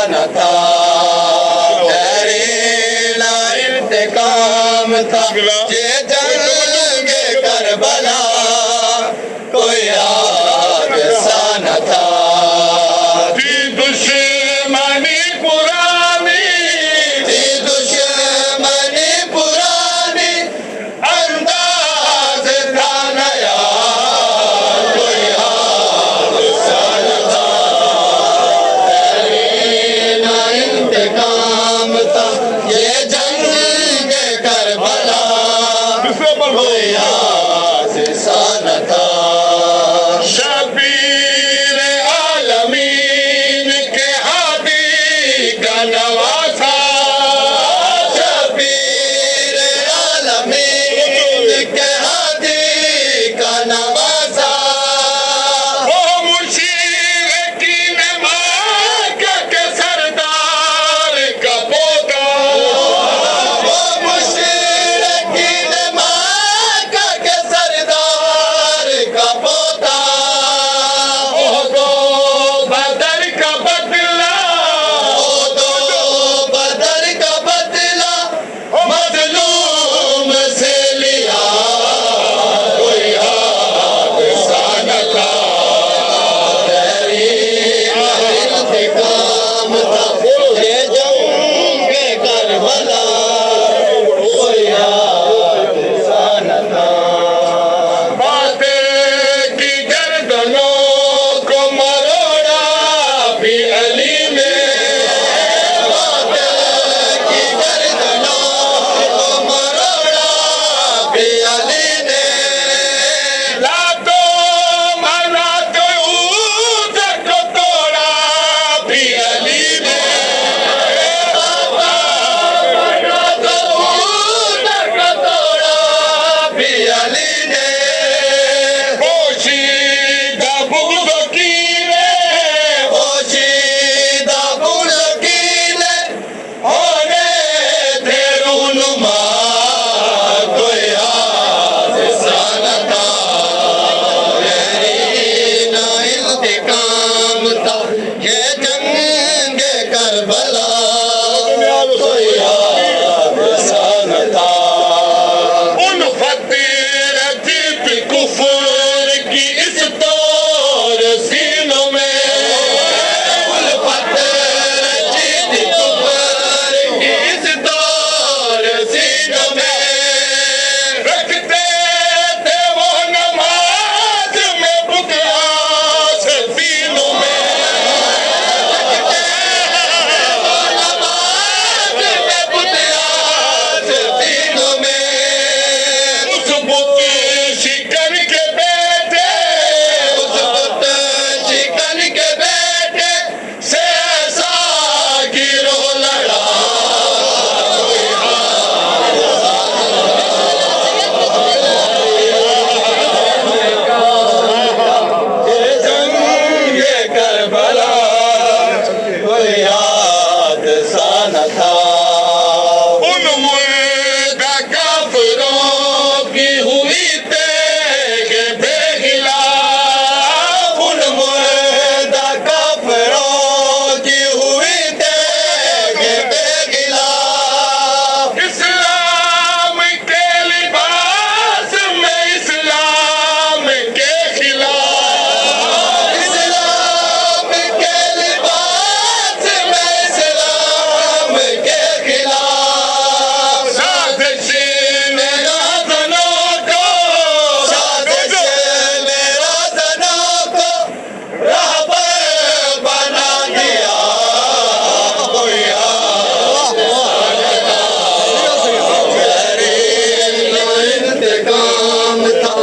न था, जहरीला इंतकाम था। ये जंग करबला कोई हादसा न था। थी दुश्मनी पुरानी, थी दुश्मनी पुरानी, अंदाज था नया कोई हादसा न था। जहरीला इंतकाम था, ये जंग करबला कोई हादसा न था। शबीर आलमीन के हादी का नवासा, शबीर आलमीन के हादी का नवासा। वो मुशीरकीन मक्का के सरदार का पोता, वो मुशरिकीन मक्का के सरदार का पोता। वो दो बदर का बदला, वो दो बदर का बदला मजलूम से लिया कोई हादसा न था। जहरीला इंतकाम था, ये जंग करबला कोई हादसा न था। बातें की गर्दनों को मरोड़ा भी अली ने, की गर्दनों को मरोड़ा भी अली ने। लातो मना तो ऊद को तोड़ा भी अली ने, मना तो ऊद को तोड़ा भी अली ने। पोशीदा बुग़्ज़ कीने, पोशीदा बुग़्ज़ कीने होने थे रहनुमा कोई हादसा न था। जहरीला इंतकाम था, ये जंग करबला कोई हादसा न था। उन फतीरती पे कुफर की इस तौर सीनों में, उल्फत रचीत कुफर की इस दौर सीनों में। रखते थे वो नमाज में बुकयास सीनों में। नमाज में बुनियाद सीनों में। उस बुत शिकन के बेटे, उस बुत शिकन के बेटे से ऐसा गिरोह लड़ा कोई हादसा ये जंग करबला कोई हादसा न था। उन मुर्दा काफिरों की हुई तेग बेखिलाफ, उन मुर्दा काफिरों की हुई तेग बेखिलाफ। इस्लाम के लिबास में इस्लाम के खिलाफ, इस्लाम के लिबास में इस्लाम के खिलाफ। साजिश मेरा ज़नों को, साजिश मेरा ज़नों को रहबर बना दिया कोई जहरीला इंतकाम था,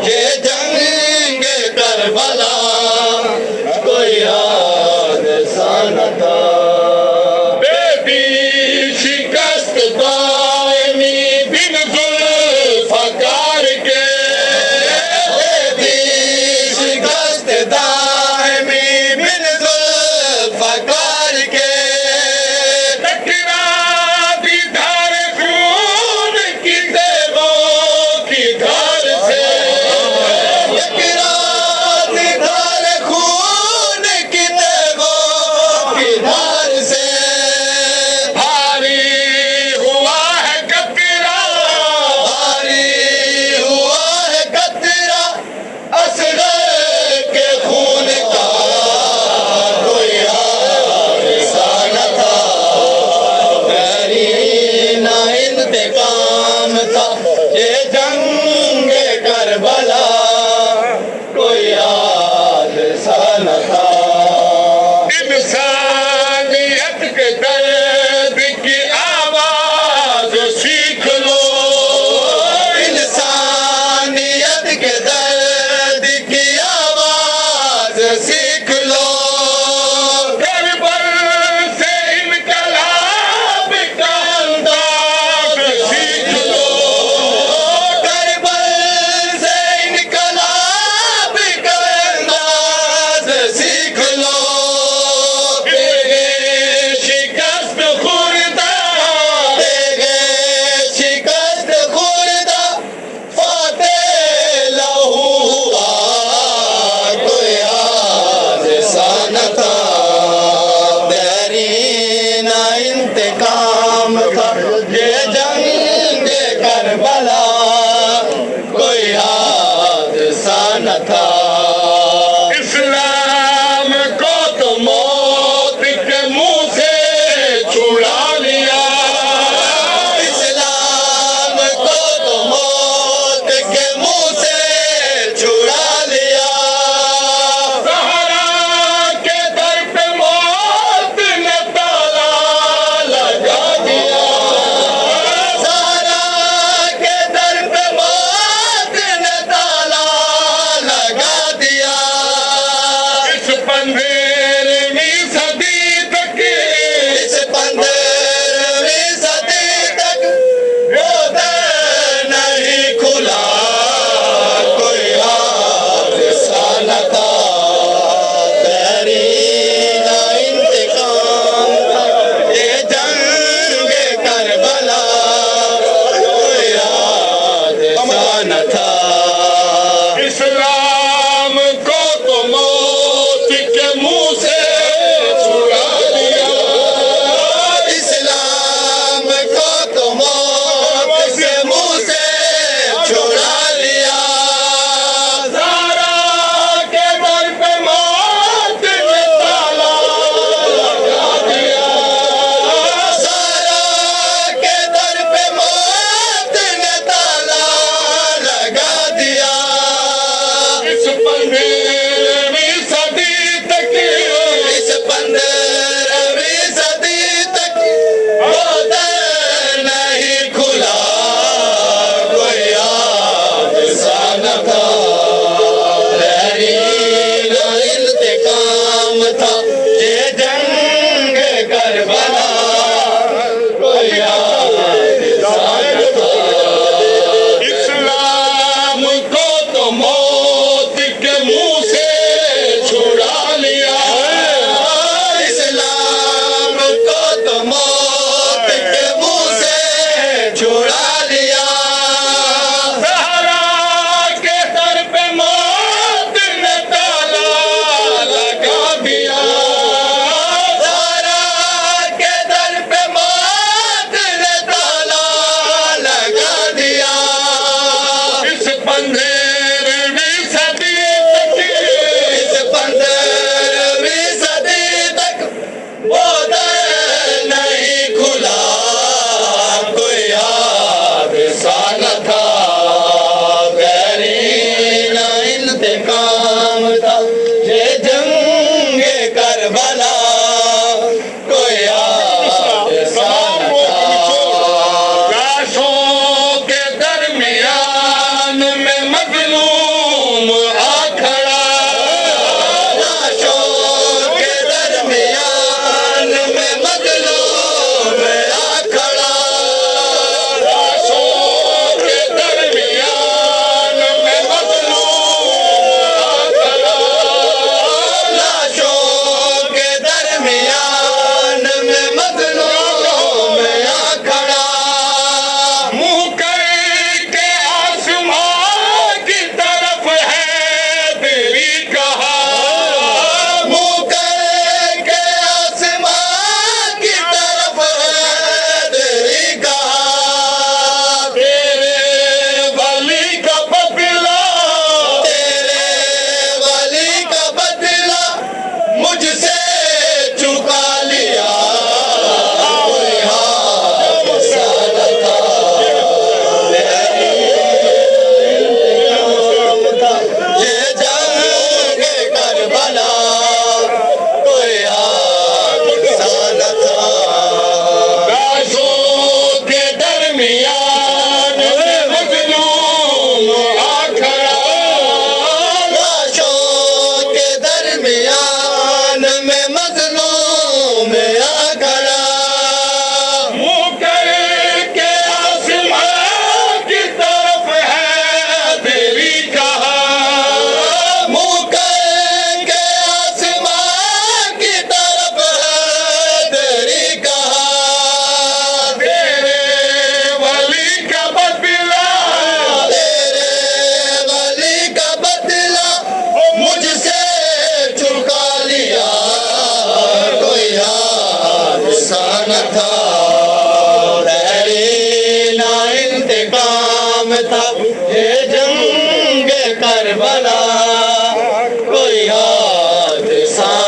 ये जंग करबला कोई हादसा न था। बेबी शिकस्त दायमी बिन जुल्फ़कार के, बेबी शिकस्त दायमी बिन जुल्फ़कार के। टकरा दी धार खून की देवों की धार से, टकरा दी धार खून की देवों की धार इंतकाम था ये जंग करबला कोई हादसा न था इस्लाम को तो मौत के मुंह से छुड़ा लिया इस्लाम को तो मौत के मुंह से छुड़ा लिया सहरा के दर पे मौत ने ताला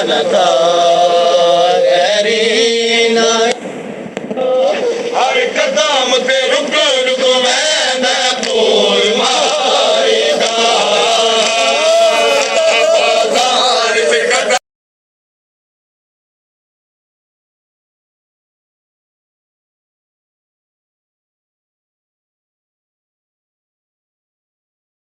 जनता